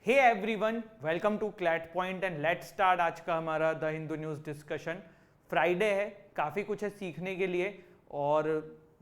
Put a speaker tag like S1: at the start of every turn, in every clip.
S1: Hey everyone, welcome to CLAT point and let's start आज का हमारा the Hindu news discussion. Friday है, काफ़ी कुछ है सीखने के लिए और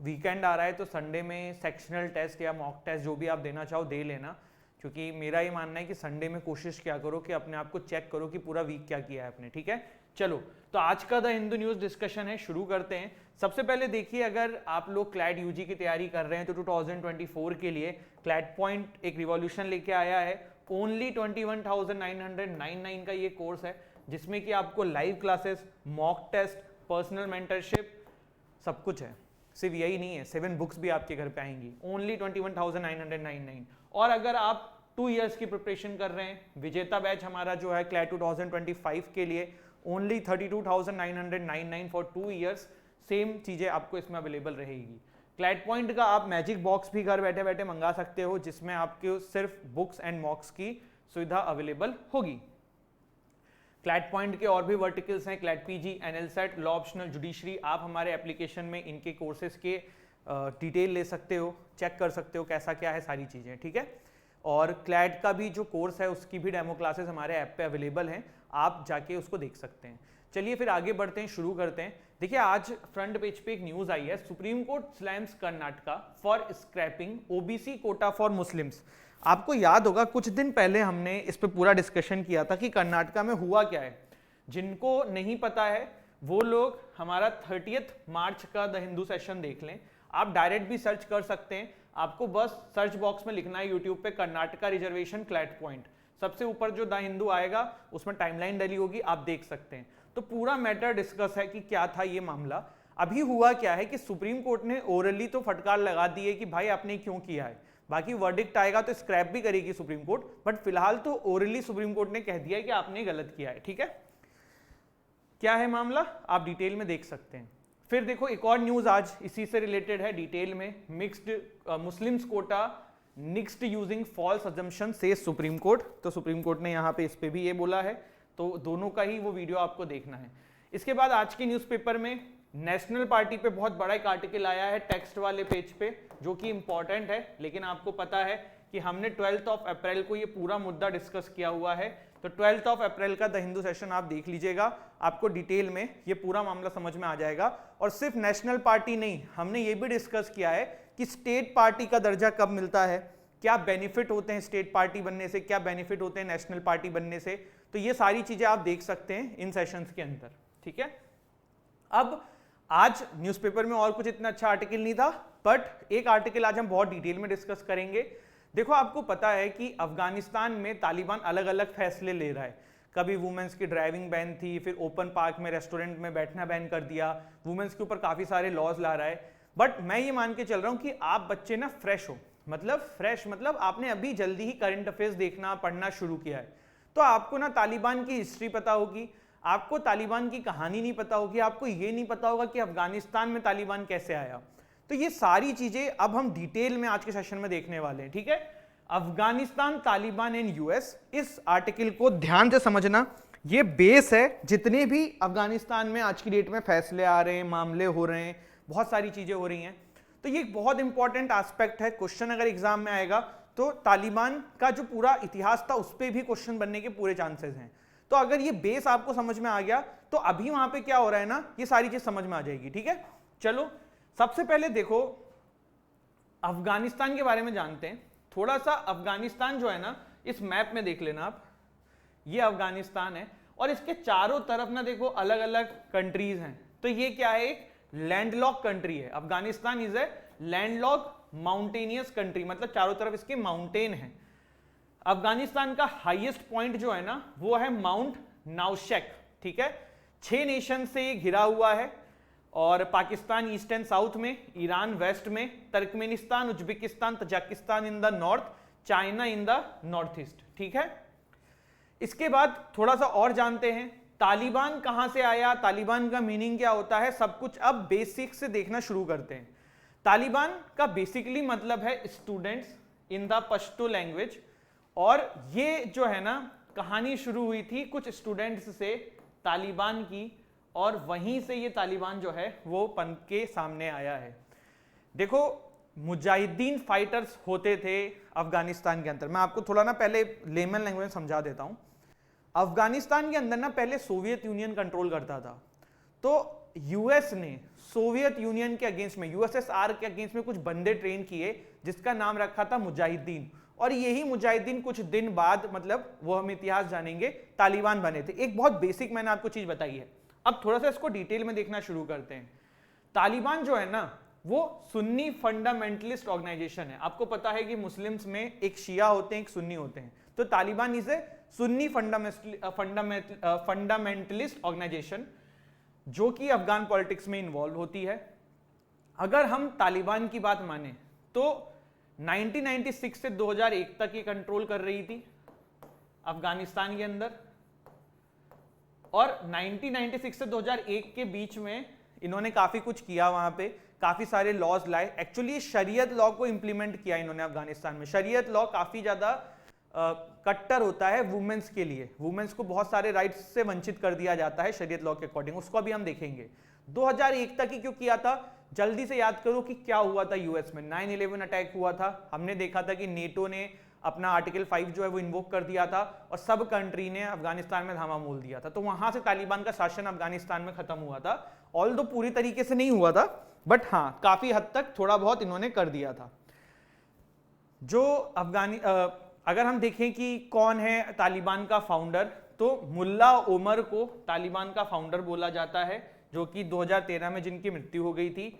S1: वीकेंड आ रहा है तो संडे में सेक्शनल टेस्ट या मॉक टेस्ट जो भी आप देना चाहो दे लेना, क्योंकि मेरा ये मानना है कि संडे में कोशिश क्या करो कि अपने आप को चेक करो कि पूरा वीक क्या किया है आपने। ठीक है, चलो तो आज का द हिंदू न्यूज़ डिस्कशन है, शुरू करते हैं। सबसे पहले देखिए, अगर आप लोग क्लैट यूजी की तैयारी कर रहे हैं तो 2024 के लिए क्लैट पॉइंट एक रिवॉल्यूशन लेके आया है। ओनली 21,999 का ये कोर्स है जिसमें कि आपको live classes, mock test, personal mentorship सब कुछ है। सिर्फ यही नहीं है, 7 बुक्स भी आपके घर पे आएंगी। ओनली 21,999। और अगर आप 2 इयर्स की प्रिपरेशन कर रहे हैं, विजेता बैच हमारा जो है क्लैट 2025 के लिए ओनली 32,999 फॉर 2 इयर्स। सेम चीजें आपको इसमें अवेलेबल रहेगी। क्लैट पॉइंट का आप मैजिक बॉक्स भी घर बैठे बैठे मंगा सकते हो, जिसमें आपको सिर्फ बुक्स एंड मॉक्स की सुविधा अवेलेबल होगी। क्लैट पॉइंट के और भी वर्टिकल्स हैं, CLAT PG, NLSAT, law optional, judiciary. आप हमारे एप्लीकेशन में इनके कोर्सेज के डिटेल ले सकते हो, चेक कर सकते हो कैसा क्या है सारी चीजें। ठीक है, और क्लैट का भी जो कोर्स है उसकी भी डेमो क्लासेस हमारे ऐप पे अवेलेबल हैं, आप जाके उसको देख सकते हैं। चलिए फिर आगे बढ़ते हैं, शुरू करते हैं। देखिए, आज फ्रंट पेज पे एक न्यूज आई है, supreme court slams Karnataka for scrapping OBC quota for Muslims. आपको याद होगा कुछ दिन पहले हमने इस पे पूरा डिस्कशन किया था कि कर्नाटका में हुआ क्या है। जिनको नहीं पता है वो लोग हमारा 30 मार्च का द हिंदू सेशन देख लें। आप डायरेक्ट भी सर्च कर सकते हैं, आपको बस सर्च बॉक्स में लिखना है यूट्यूब पे कर्नाटका रिजर्वेशन क्लैट पॉइंट, सबसे ऊपर जो द हिंदू आएगा उसमें टाइमलाइन डली होगी, आप देख सकते हैं। तो पूरा मैटर डिस्कस है कि क्या था ये मामला। अभी हुआ क्या है कि सुप्रीम कोर्ट ने ओरली तो फटकार लगा दी है कि भाई आपने क्यों किया है, बाकी वर्डिक्ट आएगा तो स्क्रैप भी करेगी सुप्रीम कोर्ट, बट फिलहाल तो ओरली सुप्रीम कोर्ट ने कह दिया है कि आपने गलत किया है। ठीक है, क्या है मामला आप डिटेल में देख सकते हैं। फिर देखो, एक और न्यूज आज इसी से रिलेटेड है डिटेल में। Mixed Muslims quota nixed using false assumption से सुप्रीम कोर्ट। तो सुप्रीम कोर्ट ने यहाँ पे इस पे भी ये बोला है, तो दोनों का ही वो वीडियो आपको देखना है। इसके बाद आज के न्यूज़पेपर में नेशनल पार्टी पे बहुत बड़ा एक आर्टिकल आया है टेक्स्ट वाले पेज पे, जो कि इंपॉर्टेंट है। लेकिन आपको पता है कि हमने 12 अप्रैल को ये पूरा मुद्दा डिस्कस किया हुआ है, तो 12 अप्रैल का द हिंदू सेशन आप देख लीजिएगा, आपको डिटेल में ये पूरा मामला समझ में आ जाएगा। और सिर्फ नेशनल पार्टी नहीं, हमने ये भी डिस्कस किया है कि स्टेट पार्टी का दर्जा कब मिलता है, क्या बेनिफिट होते हैं स्टेट पार्टी बनने से, क्या बेनिफिट होते हैं नेशनल पार्टी बनने से। तो ये सारी चीजें आप देख सकते हैं इन सेशंस के अंदर। ठीक है, अब आज न्यूज़पेपर में और कुछ इतना अच्छा आर्टिकल नहीं था, बट एक आर्टिकल आज हम बहुत डिटेल में डिस्कस करेंगे। देखो, आपको पता है कि अफगानिस्तान में तालिबान अलग अलग फैसले ले रहा है। कभी वुमेन्स की ड्राइविंग बैन थी, फिर ओपन पार्क में रेस्टोरेंट में बैठना बैन कर दिया, वुमेन्स के ऊपर काफी सारे लॉज ला रहा है। बट मैं ये मान के चल रहा हूं कि आप बच्चे ना फ्रेश हो, मतलब आपने अभी जल्दी ही करंट अफेयर्स देखना पढ़ना शुरू किया है, तो आपको ना तालिबान की हिस्ट्री पता होगी, आपको तालिबान की कहानी नहीं पता होगी, आपको ये नहीं पता होगा कि अफगानिस्तान में तालिबान कैसे आया। तो ये सारी चीजें अब हम डिटेल में आज के सेशन में देखने वाले हैं। ठीक है, अफगानिस्तान, तालिबान एंड यूएस, इस आर्टिकल को ध्यान से समझना, ये बेस है जितने भी अफगानिस्तान में आज की डेट में फैसले आ रहे हैं, मामले हो रहे हैं, बहुत सारी चीजें हो रही हैं। तो ये एक बहुत इंपॉर्टेंट एस्पेक्ट है। क्वेश्चन अगर एग्जाम में आएगा तो तालिबान का जो पूरा इतिहास था उस पर भी क्वेश्चन बनने के पूरे चांसेस हैं। तो अगर ये बेस आपको समझ में आ गया तो अभी वहां पे क्या हो रहा है ना, ये सारी चीज समझ में आ जाएगी। ठीक है, चलो सबसे पहले देखो अफगानिस्तान के बारे में जानते हैं थोड़ा सा। अफगानिस्तान जो है ना, इस मैप में देख लेना आप, ये अफगानिस्तान है और इसके चारों तरफ ना देखो अलग अलग कंट्रीज हैं। तो ये क्या है, एक लैंडलॉक कंट्री है। Afghanistan is a landlock mountainous country, मतलब चारों तरफ इसके माउंटेन है। अफगानिस्तान का हाईएस्ट पॉइंट जो है ना वो है माउंट नाउशेक। ठीक है, 6 नेशन से ये घिरा हुआ है, और पाकिस्तान ईस्ट एंड साउथ में, ईरान वेस्ट में, Turkmenistan, Uzbekistan, Tajikistan in the north, China in the north east. ठीक है, इसके बाद थोड़ा सा और जानते हैं तालिबान कहां से आया, तालिबान का मीनिंग क्या होता है, सब कुछ अब बेसिक से देखना शुरू करते हैं। तालिबान का बेसिकली मतलब है students in the Pashto language, और ये जो है ना कहानी शुरू हुई थी कुछ स्टूडेंट्स से तालिबान की, और वहीं से ये तालिबान जो है वो पन के सामने आया है। देखो, मुजाहिदीन फाइटर्स होते थे अफगानिस्तान के अंदर। मैं आपको थोड़ा ना पहले लेमन लैंग्वेज में समझा देता हूं। अफगानिस्तान के अंदर ना पहले सोवियत यूनियन कंट्रोल करता था, तो यूएस ने सोवियत यूनियन के अगेंस्ट में, यूएसएसआर के अगेंस्ट में कुछ बंदे ट्रेन किए जिसका नाम रखा था मुजाहिदीन, और यही मुजाहिदीन कुछ दिन बाद, मतलब वो हम इतिहास जानेंगे, तालिबान बने थे। एक बहुत बेसिक मैंने आपको चीज बताई है, अब थोड़ा सा इसको डिटेल में देखना शुरू करते हैं। तालिबान जो है ना वो सुन्नी फंडामेंटलिस्ट ऑर्गेनाइजेशन है। आपको पता है कि मुस्लिम्स में एक शिया होते हैं, एक सुन्नी होते हैं, तो Taliban is a Sunni fundamentalist organisation जो कि अफगान पॉलिटिक्स में इन्वॉल्व होती है। अगर हम तालिबान की बात माने तो 1996 से 2001 तक ये कंट्रोल कर रही थी अफगानिस्तान के अंदर, और 1996 से 2001 के बीच में इन्होंने काफी कुछ किया, वहां पे काफी सारे लॉज लाए। एक्चुअली शरीयत लॉ को इंप्लीमेंट किया इन्होंने अफगानिस्तान में। शरीयत लॉ काफी ज्यादा कट्टर होता है वुमेन्स के लिए, वुमेन्स को बहुत सारे राइट्स से वंचित कर दिया जाता है शरीयत लॉ के अकॉर्डिंग, उसको अभी हम देखेंगे। 2001 तक ही क्यों किया था, जल्दी से याद करो कि क्या हुआ था यूएस में। 9/11 अटैक हुआ था, हमने देखा था कि नेटो ने अपना आर्टिकल 5 जो है वो इन्वोक कर दिया था और सब कंट्री ने अफगानिस्तान में धामा मोल दिया था, तो वहां से तालिबान का शासन अफगानिस्तान में खत्म हुआ था। ऑल्दो पूरी तरीके से नहीं हुआ था, बट हाँ काफी हद तक थोड़ा बहुत इन्होंने कर दिया था। जो अगर हम देखें कि कौन है तालिबान का फाउंडर, तो मुल्ला उमर को तालिबान का फाउंडर बोला जाता है, जो कि 2013 में जिनकी मृत्यु हो गई थी।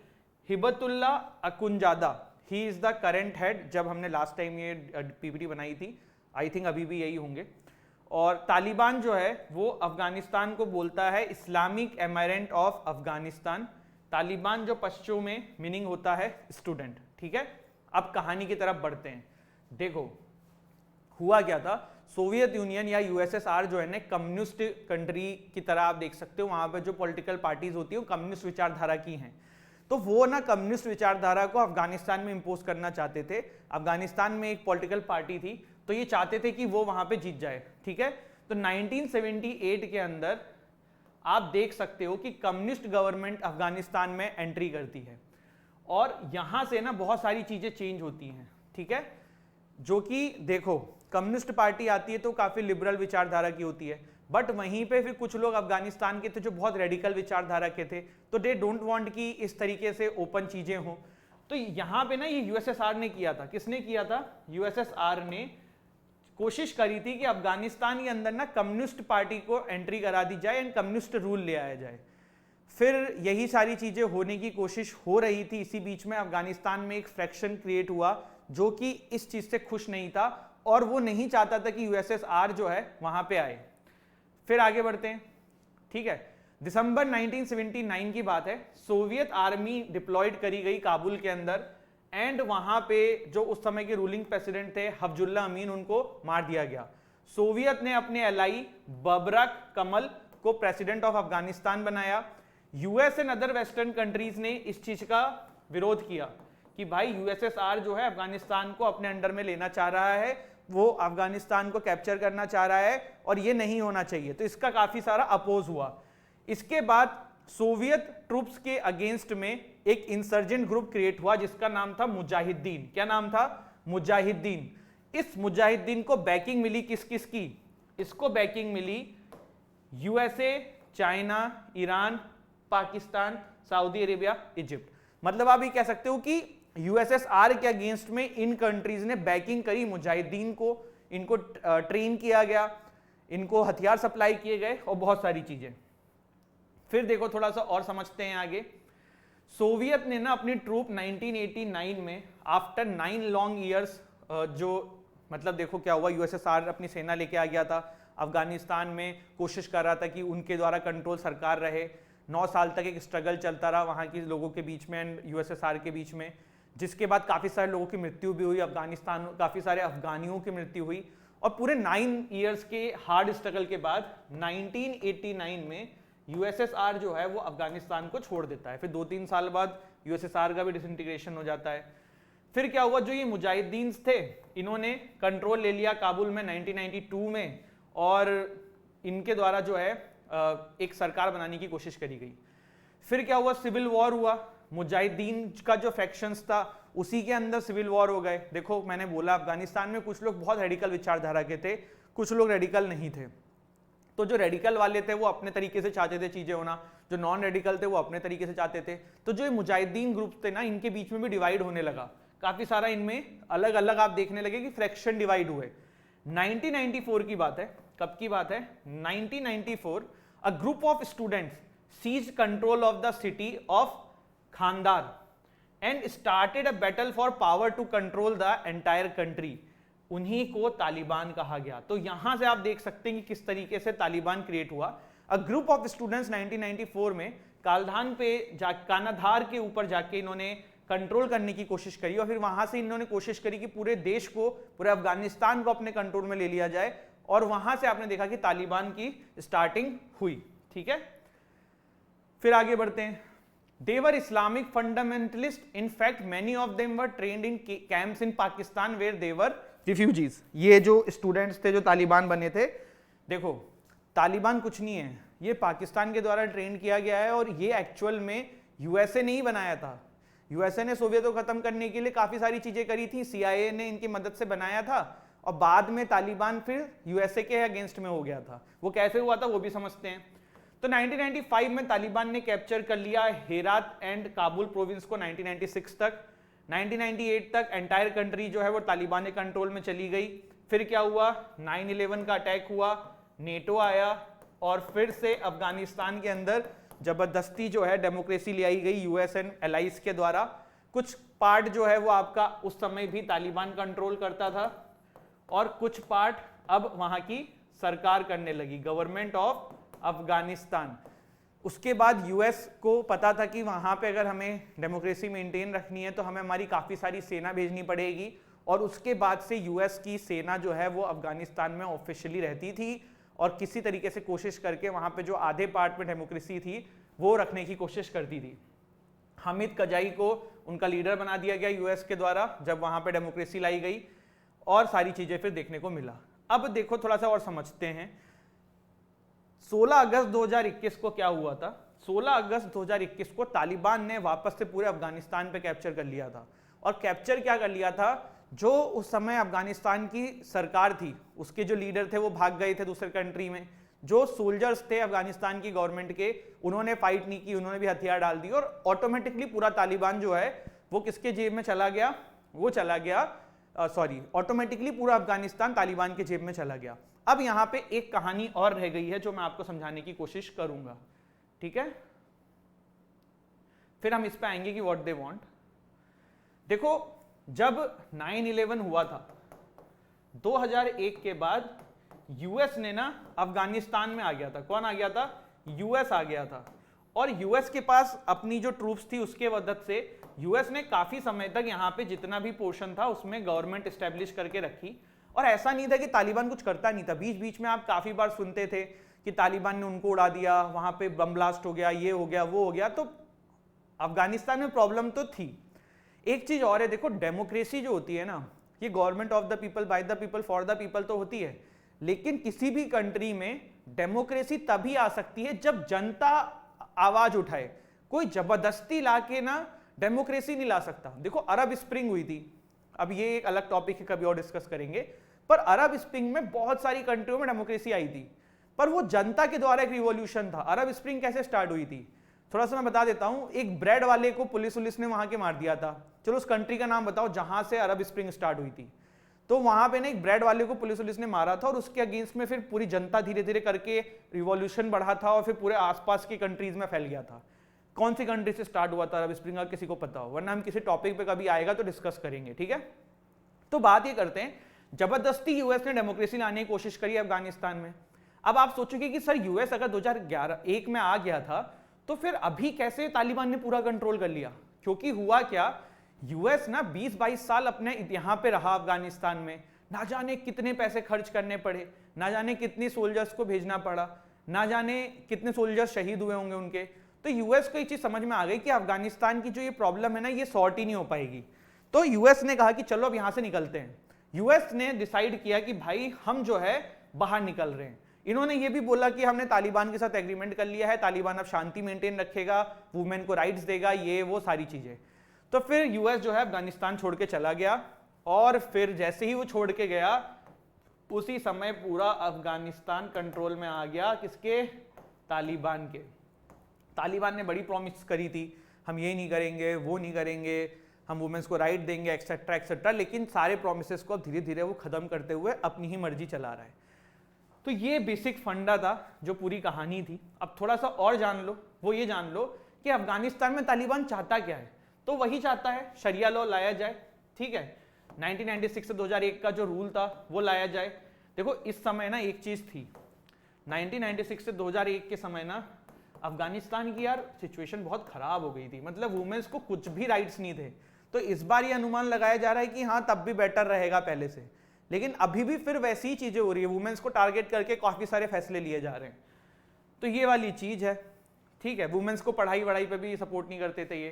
S1: Hibatullah Akhundzada, he is the current head, जब हमने लास्ट टाइम ये पीपीटी बनाई थी, आई थिंक अभी भी यही होंगे। और तालिबान जो है वो अफगानिस्तान को बोलता है इस्लामिक एमायरेंट ऑफ अफगानिस्तान। तालिबान जो पश्तो में मीनिंग होता है स्टूडेंट, ठीक है। अब कहानी की तरफ बढ़ते हैं। देखो हुआ क्या था, सोवियत यूनियन या यूएसएसआर जो है ना कम्युनिस्ट कंट्री की तरह आप देख सकते हो, वहां पर जो पॉलिटिकल पार्टीज होती है वो कम्युनिस्ट विचारधारा की हैं, तो वो ना कम्युनिस्ट विचारधारा को अफगानिस्तान में इंपोज करना चाहते थे। अफगानिस्तान में एक पॉलिटिकल पार्टी थी, तो ये चाहते थे कि वो वहां पे जीत जाए, ठीक है। तो 1978 के अंदर आप देख सकते हो कि कम्युनिस्ट गवर्नमेंट अफगानिस्तान में एंट्री करती है, और यहां से ना बहुत सारी चीजें चेंज होती हैं, ठीक है। जो कि देखो कम्युनिस्ट पार्टी आती है तो काफी लिबरल विचारधारा की होती है, बट वहीं पे फिर कुछ लोग अफगानिस्तान के थे जो बहुत रेडिकल विचारधारा के थे, तो दे डोंट वांट कि इस तरीके से ओपन चीजें हों। तो यहां पे ना ये यूएसएसआर ने किया था। किसने किया था? यूएसएसआर ने कोशिश करी थी कि अफगानिस्तान के अंदर ना कम्युनिस्ट पार्टी को एंट्री करा दी जाए एंड कम्युनिस्ट रूल ले आया जाए। फिर यही सारी चीजें होने की कोशिश हो रही थी, इसी बीच में अफगानिस्तान में एक फ्रैक्शन क्रिएट हुआ जो कि इस चीज से खुश नहीं था और वो नहीं चाहता था कि यूएसएसआर जो है वहां पे आए। फिर आगे बढ़ते हैं, ठीक है। दिसंबर 1979 की बात है, सोवियत आर्मी डिप्लॉयड करी गई काबुल के अंदर, एंड वहां पे जो उस समय के रूलिंग प्रेसिडेंट थे हफजुल्ला अमीन, उनको मार दिया गया। सोवियत ने अपने एलाई बबरक कमल को प्रेसिडेंट ऑफ अफगानिस्तान बनाया। US and other western countries ने इस चीज का विरोध किया कि भाई यूएसएसआर जो है अफगानिस्तान को अपने अंडर में लेना चाह रहा है, वो अफगानिस्तान को कैप्चर करना चाह रहा है और ये नहीं होना चाहिए, तो इसका काफी सारा अपोज हुआ। इसके बाद सोवियत ट्रूप्स के अगेंस्ट में एक इंसर्जेंट ग्रुप क्रिएट हुआ जिसका नाम था मुजाहिदीन। क्या नाम था? मुजाहिदीन। इस मुजाहिदीन को बैकिंग मिली किस किस की? इसको बैकिंग मिली USA, China, Iran, Pakistan, Saudi Arabia, Egypt. मतलब आप ये कह सकते हो कि यूएसएसआर के अगेंस्ट में इन कंट्रीज ने बैकिंग करी मुजाहिदीन को, इनको ट्रेन किया गया, इनको हथियार सप्लाई किए गए और बहुत सारी चीजें। फिर देखो थोड़ा सा और समझते हैं आगे। सोवियत ने ना अपनी ट्रूप 1989 में आफ्टर 9 लॉन्ग ईयर्स, जो मतलब देखो क्या हुआ, यूएसएसआर अपनी सेना लेके आ गया था अफगानिस्तान में, कोशिश कर रहा था कि उनके द्वारा कंट्रोल सरकार रहे। 9 साल तक एक स्ट्रगल चलता रहा वहाँ के लोगों के बीच में एंड यूएसएसआर के बीच में, जिसके बाद काफ़ी सारे लोगों की मृत्यु भी हुई अफगानिस्तान, काफ़ी सारे अफगानियों की मृत्यु हुई। और पूरे 9 ईयर्स के हार्ड स्ट्रगल के बाद 1989 में यूएसएसआर जो है वो अफगानिस्तान को छोड़ देता है। फिर 2-3 साल बाद यूएसएसआर का भी डिसइंटीग्रेशन हो जाता है। फिर क्या हुआ, जो ये मुजाहिदीन थे इन्होंने कंट्रोल ले लिया काबुल में 1992 में, और इनके द्वारा जो है एक सरकार बनाने की कोशिश करी गई। फिर क्या हुआ, सिविल वॉर हुआ। मुजाहिदीन का जो फैक्शंस था उसी के अंदर सिविल वॉर हो गए। देखो मैंने बोला अफगानिस्तान में कुछ लोग बहुत रेडिकल विचारधारा के थे, कुछ लोग रेडिकल नहीं थे। तो जो रेडिकल वाले थे वो अपने तरीके से चाहते थे चीजें होना, जो नॉन रेडिकल थे वो अपने तरीके से चाहते थे। तो जो ये मुजाहिदीन ग्रुप थे ना, इनके बीच में भी डिवाइड होने लगा, काफी सारा इनमें अलग अलग आप देखने लगे कि फ्रैक्शन डिवाइड हुए। 1994 की बात है, कब की बात है? 1994, a group of students seized control of the city of Kandahar and started a battle for power to control the entire country. उन्हीं को तालिबान कहा गया। तो यहां से आप देख सकते हैं कि किस तरीके से तालिबान क्रिएट हुआ। अ ग्रुप ऑफ स्टूडेंट्स 1994 में कालधान पे कानाधार के ऊपर जाके इन्होंने कंट्रोल करने की कोशिश करी और फिर वहां से इन्होंने कोशिश करी कि पूरे देश को, पूरे अफगानिस्तान को अपने कंट्रोल में ले लिया जाए, और वहां से आपने देखा कि तालिबान की स्टार्टिंग हुई। ठीक है, फिर आगे बढ़ते हैं। They were Islamic fundamentalists. In fact, many of them were trained in camps in Pakistan where they were refugees. ये जो स्टूडेंट्स थे जो तालिबान बने थे, देखो तालिबान कुछ नहीं है, ये पाकिस्तान के द्वारा ट्रेन किया गया है और ये एक्चुअल में यूएसए ने ही बनाया था। यूएसए ने सोवियत को खत्म करने के लिए काफी सारी चीजें करी थी, सीआईए ने इनकी मदद से बनाया था और बाद में तालिबान फिर यूएसए के अगेंस्ट में हो गया था। वो कैसे हुआ था वो भी समझते हैं। तो 1995 में तालिबान ने कैप्चर कर लिया हेरात एंड काबुल प्रोविंस को 1996 तक। 1998 तक एंटायर कंट्री जो है वो तालिबान के कंट्रोल में चली गई। फिर क्या हुआ? 9/11 का अटैक हुआ, नेटो आया और फिर से अफगानिस्तान के अंदर जबरदस्ती जो है डेमोक्रेसी ले आई गई यूएस एंड एलाइज के द्वारा। कुछ पार्ट जो है वो आपका उस समय भी तालिबान कंट्रोल करता था और कुछ पार्ट अब वहां की सरकार करने लगी, गवर्नमेंट ऑफ अफगानिस्तान। उसके बाद यूएस को पता था कि वहां पे अगर हमें डेमोक्रेसी मेंटेन रखनी है तो हमें हमारी काफी सारी सेना भेजनी पड़ेगी, और उसके बाद से यूएस की सेना जो है वो अफगानिस्तान में ऑफिशियली रहती थी और किसी तरीके से कोशिश करके वहां पे जो आधे पार्ट में डेमोक्रेसी थी वो रखने की कोशिश करती थी। हामिद करजाई को उनका लीडर बना दिया गया यूएस के द्वारा जब वहां पे डेमोक्रेसी लाई गई, और सारी चीजें फिर देखने को मिला। अब देखो थोड़ा सा और समझते हैं 16 अगस्त 2021 को क्या हुआ था। 16 अगस्त 2021 को तालिबान ने वापस से पूरे अफगानिस्तान पे कैप्चर कर लिया था। और कैप्चर क्या कर लिया था, जो उस समय अफगानिस्तान की सरकार थी उसके जो लीडर थे वो भाग गए थे दूसरे कंट्री में। जो सोल्जर्स थे अफगानिस्तान की गवर्नमेंट के, उन्होंने फाइट नहीं की, उन्होंने भी हथियार डाल दिए और ऑटोमेटिकली पूरा तालिबान जो है वो किसके जेब में चला गया, वो चला गया ऑटोमेटिकली पूरा अफगानिस्तान तालिबान के जेब में चला गया। अब यहां पे एक कहानी और रह गई है जो मैं आपको समझाने की कोशिश करूंगा, ठीक है, फिर हम इस पे आएंगे कि व्हाट दे वांट। देखो जब 9/11 हुआ था 2001 के बाद यूएस ने ना अफगानिस्तान में आ गया था। कौन आ गया था? यूएस आ गया था। और यूएस के पास अपनी जो ट्रूप्स थी उसके मदद से यूएस ने काफी समय तक यहाँ पे जितना भी पोर्शन था उसमें गवर्नमेंट एस्टेब्लिश करके रखी। और ऐसा नहीं था कि तालिबान कुछ करता नहीं था, बीच बीच में आप काफी बार सुनते थे कि तालिबान ने उनको उड़ा दिया, वहां पे बम ब्लास्ट हो गया, ये हो गया, वो हो गया। तो अफगानिस्तान में प्रॉब्लम तो थी। एक चीज और है, देखो डेमोक्रेसी जो होती है ना, ये government of the people, by the people, for the people तो होती है, लेकिन किसी भी कंट्री में डेमोक्रेसी तभी आ सकती है जब जनता आवाज उठाए। कोई जबरदस्ती लाके ना डेमोक्रेसी नहीं ला सकता। देखो अरब स्प्रिंग हुई थी, अब ये एक अलग टॉपिक है, कभी और डिस्कस करेंगे, पर अरब स्प्रिंग में बहुत सारी कंट्रियों में डेमोक्रेसी आई थी, पर वो जनता के द्वारा एक रिवॉल्यूशन था। अरब स्प्रिंग कैसे स्टार्ट हुई थी थोड़ा सा मैं बता देता हूं। एक ब्रेड वाले को पुलिस ने वहां के मार दिया था। चलो उस कंट्री का नाम बताओ जहां से अरब स्प्रिंग स्टार्ट हुई थी। तो वहां पे ना एक ब्रेड वाले को पुलिस ने मारा था और उसके अगेंस्ट में फिर पूरी जनता धीरे धीरे करके रिवॉल्यूशन बढ़ा था और फिर पूरे आसपास की कंट्रीज में फैल गया था। कौन सी कंट्री से स्टार्ट हुआ था अरब स्प्रिंग, अगर किसी को पता हो, वरना हम किसी टॉपिक पे कभी आएगा तो डिस्कस करेंगे, ठीक है। तो बात ये करते हैं, जबरदस्ती यूएस ने डेमोक्रेसी लाने की कोशिश करी अफगानिस्तान में। अब आप सोचोगे कि सर यूएस अगर 2011-1 में आ गया था तो फिर अभी कैसे तालिबान ने पूरा कंट्रोल कर लिया? क्योंकि हुआ क्या, यूएस ना 20-22 साल अपने यहां पे रहा अफगानिस्तान में, ना जाने कितने पैसे खर्च करने पड़े, ना जाने कितने सोल्जर्स को भेजना पड़ा, ना जाने कितने सोल्जर्स शहीद हुए होंगे उनके। तो यूएस को ये चीज समझ में आ गई कि अफगानिस्तान की जो ये प्रॉब्लम है ना, ये सॉर्ट ही नहीं हो पाएगी। तो यूएस ने कहा कि चलो अब यहां से निकलते हैं। यूएस ने डिसाइड किया कि भाई हम जो है बाहर निकल रहे हैं। इन्होंने ये भी बोला कि हमने तालिबान के साथ एग्रीमेंट कर लिया है, तालिबान अब शांति मेंटेन रखेगा, वुमेन को राइट्स देगा, ये वो सारी चीजें। तो फिर यूएस जो है अफगानिस्तान छोड़ के चला गया, और फिर जैसे ही वो छोड़ के गया उसी समय पूरा अफगानिस्तान कंट्रोल में आ गया किसके? तालिबान के। तालिबान ने बड़ी प्रॉमिस करी थी, हम ये नहीं करेंगे, वो नहीं करेंगे, हम वुमेन्स को राइट देंगे, एक्सेट्रा एक्सेट्रा, लेकिन सारे प्रॉमिसेस को अब धीरे धीरे वो खत्म करते हुए अपनी ही मर्जी चला रहा है। तो ये बेसिक फंडा था जो पूरी कहानी थी। अब थोड़ा सा और जान लो, वो ये जान लो कि अफगानिस्तान में तालिबान चाहता क्या है। तो वही चाहता है शरिया लॉ लाया जाए, ठीक है, 1996 से 2001 का जो रूल था वो लाया जाए। देखो इस समय ना एक चीज थी, 1996 से 2001 के समय ना अफगानिस्तान की यार सिचुएशन बहुत खराब हो गई थी, मतलब वुमेन्स को कुछ भी राइट्स नहीं थे। तो इस बार ये अनुमान लगाया जा रहा है कि हाँ तब भी बेटर रहेगा पहले से, लेकिन अभी भी फिर वैसी ही चीजें हो रही है, वुमेन्स को टारगेट करके काफी सारे फैसले लिए जा रहे हैं। तो ये वाली चीज है, ठीक है। वुमेन्स को पढ़ाई वढ़ाई पे भी सपोर्ट नहीं करते थे ये।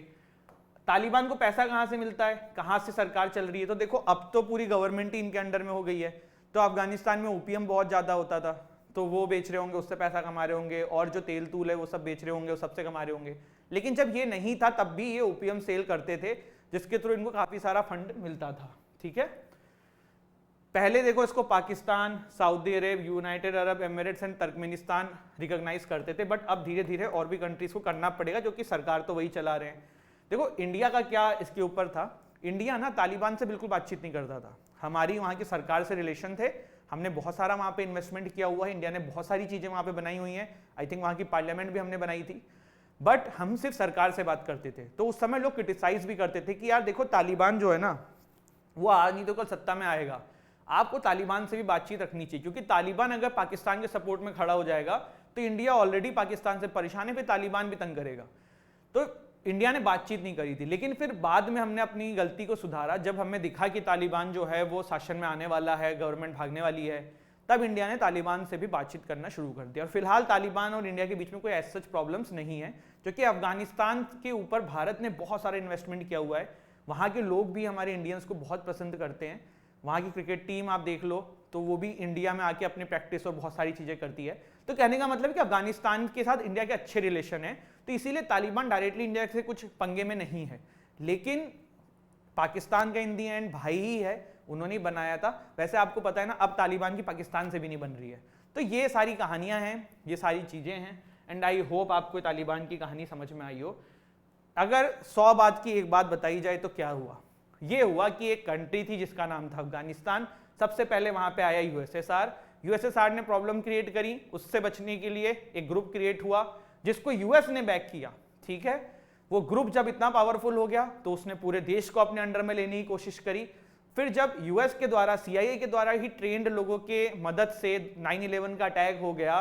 S1: तालिबान को पैसा कहाँ से मिलता है, कहाँ से सरकार चल रही है? तो देखो अब तो पूरी गवर्नमेंट ही इनके अंडर में हो गई है। तो अफगानिस्तान में ओपीएम बहुत ज्यादा होता था, तो वो बेच रहे होंगे, उससे पैसा कमा रहे होंगे, और जो तेल तूल है वो सब बेच रहे होंगे, वो सबसे कमा रहे होंगे। लेकिन जब ये नहीं था तब भी ये ओपीएम सेल करते थे, जिसके थ्रू इनको काफी सारा फंड मिलता था, ठीक है। पहले देखो इसको Pakistan, Saudi Arabia, United Arab Emirates and Turkmenistan recognise करते थे, बट अब धीरे धीरे और भी कंट्रीज को करना पड़ेगा, जो कि सरकार तो वही चला रहे हैं। देखो इंडिया का क्या इसके ऊपर था, इंडिया ना तालिबान से बिल्कुल बातचीत नहीं करता था, हमारी वहाँ की सरकार से रिलेशन थे, हमने बहुत सारा वहाँ पे इन्वेस्टमेंट किया हुआ है, इंडिया ने बहुत सारी चीज़ें वहाँ पे बनाई हुई हैं, आई थिंक वहाँ की पार्लियामेंट भी हमने बनाई थी, बट हम सिर्फ सरकार से बात करते थे। तो उस समय लोग क्रिटिसाइज भी करते थे कि यार देखो तालिबान जो है ना वो आज नहीं तो कल सत्ता में आएगा, आपको तालिबान से भी बातचीत रखनी चाहिए, क्योंकि तालिबान अगर पाकिस्तान के सपोर्ट में खड़ा हो जाएगा तो इंडिया ऑलरेडी पाकिस्तान से परेशान है, फिर तालिबान भी तंग करेगा। तो इंडिया ने बातचीत नहीं करी थी, लेकिन फिर बाद में हमने अपनी गलती को सुधारा, जब हमें दिखा कि तालिबान जो है वो शासन में आने वाला है, गवर्नमेंट भागने वाली है, तब इंडिया ने तालिबान से भी बातचीत करना शुरू कर दिया। और फिलहाल तालिबान और इंडिया के बीच में कोई ऐसे सच प्रॉब्लम्स नहीं है, क्योंकि अफगानिस्तान के ऊपर भारत ने बहुत सारा इन्वेस्टमेंट किया हुआ है, वहाँ के लोग भी हमारे इंडियंस को बहुत पसंद करते हैं, वहाँ की क्रिकेट टीम आप देख लो तो वो भी इंडिया में आके अपनी प्रैक्टिस और बहुत सारी चीज़ें करती है। तो कहने का मतलब कि अफगानिस्तान के साथ इंडिया के अच्छे रिलेशन है, तो इसीलिए तालिबान डायरेक्टली इंडिया से कुछ पंगे में नहीं है, लेकिन पाकिस्तान का इन दी एंड भाई ही है, उन्होंने ही बनाया था। वैसे आपको पता है ना अब तालिबान की पाकिस्तान से भी नहीं बन रही है। तो ये सारी कहानियां हैं, ये सारी चीज़ें हैं, एंड आई होप आपको तालिबान की कहानी समझ में आई हो। अगर 100 बात की एक बात बताई जाए तो क्या हुआ, ये हुआ कि एक कंट्री थी जिसका नाम था अफगानिस्तान, सबसे पहले वहां पे आया यूएसएसआर ने प्रॉब्लम क्रिएट करी, उससे बचने के लिए एक ग्रुप क्रिएट हुआ जिसको यूएस ने बैक किया, ठीक है। वो ग्रुप जब इतना पावरफुल हो गया तो उसने पूरे देश को अपने अंडर में लेने की कोशिश करी। फिर जब यूएस के द्वारा, सीआईए के द्वारा ही ट्रेंड लोगों के मदद से 9/11 का अटैक हो गया,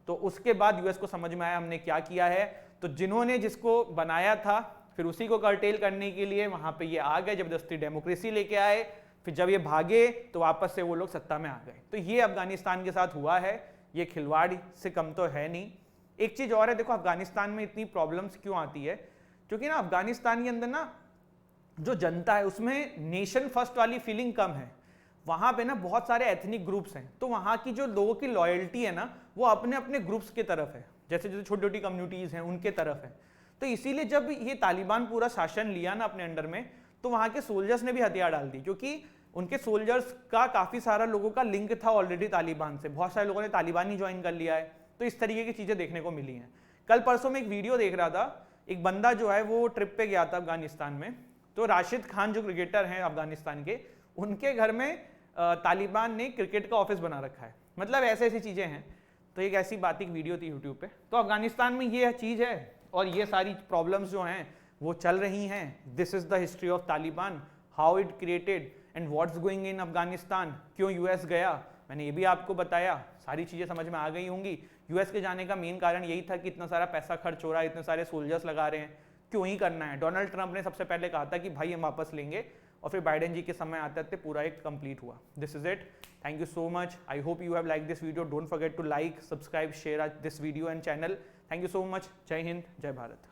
S1: तो उसके बाद यूएस को समझ में आया हमने क्या किया है। तो जिन्होंने जिसको बनाया था फिर उसी को कर्टेल करने के लिए वहां पे ये आ गए, जबरदस्ती डेमोक्रेसी लेके आए, फिर जब ये भागे तो वापस से वो लोग सत्ता में आ गए। तो ये अफगानिस्तान के साथ हुआ है, ये खिलवाड़ से कम तो है नहीं। एक चीज और है, देखो अफगानिस्तान में इतनी प्रॉब्लम्स क्यों आती है, क्योंकि ना अफगानिस्तान के अंदर ना जो जनता है उसमें नेशन फर्स्ट वाली फीलिंग कम है, वहां पे ना बहुत सारे एथनिक ग्रुप्स हैं, तो वहां की जो लोगों की लॉयल्टी है ना वो अपने अपने ग्रुप्स की तरफ है, जैसे जैसे छोटी छोटी कम्युनिटीज हैं उनके तरफ है। तो इसीलिए जब ये तालिबान पूरा शासन लिया ना अपने अंडर में, तो वहां के सोल्जर्स ने भी हथियार डाल दी, क्योंकि उनके सोल्जर्स का काफी सारा लोगों का लिंक था ऑलरेडी तालिबान से, बहुत सारे लोगों ने तालिबान ही ज्वाइन कर लिया है। तो इस तरीके की चीजें देखने को मिली हैं। कल परसों में एक वीडियो देख रहा था, एक बंदा जो है वो ट्रिप पे गया था अफगानिस्तान में, तो राशिद खान जो क्रिकेटर हैं अफगानिस्तान के, उनके घर में तालिबान ने क्रिकेट का ऑफिस बना रखा है। मतलब ऐसे ऐसी चीजें हैं। तो एक ऐसी बात, एक वीडियो थी यूट्यूब पे। तो अफगानिस्तान में ये चीज है और ये सारी प्रॉब्लम्स जो हैं वो चल रही हैं। This is the history of Taliban, how it created and what's going in Afghanistan, क्यों यूएस गया, मैंने ये भी आपको बताया, सारी चीजें समझ में आ गई होंगी। यूएस के जाने का मेन कारण यही था कि इतना सारा पैसा खर्च हो रहा है, इतने सारे सोल्जर्स लगा रहे हैं, क्यों ही करना है। डोनाल्ड ट्रंप ने सबसे पहले कहा था कि भाई हम वापस लेंगे, और फिर बाइडेन जी के समय आते आते पूरा एक कंप्लीट हुआ। This is it, thank you so much, I hope you have like this video, don't forget to like, subscribe, share this video and channel. Thank you so much, जय हिंद, जय भारत।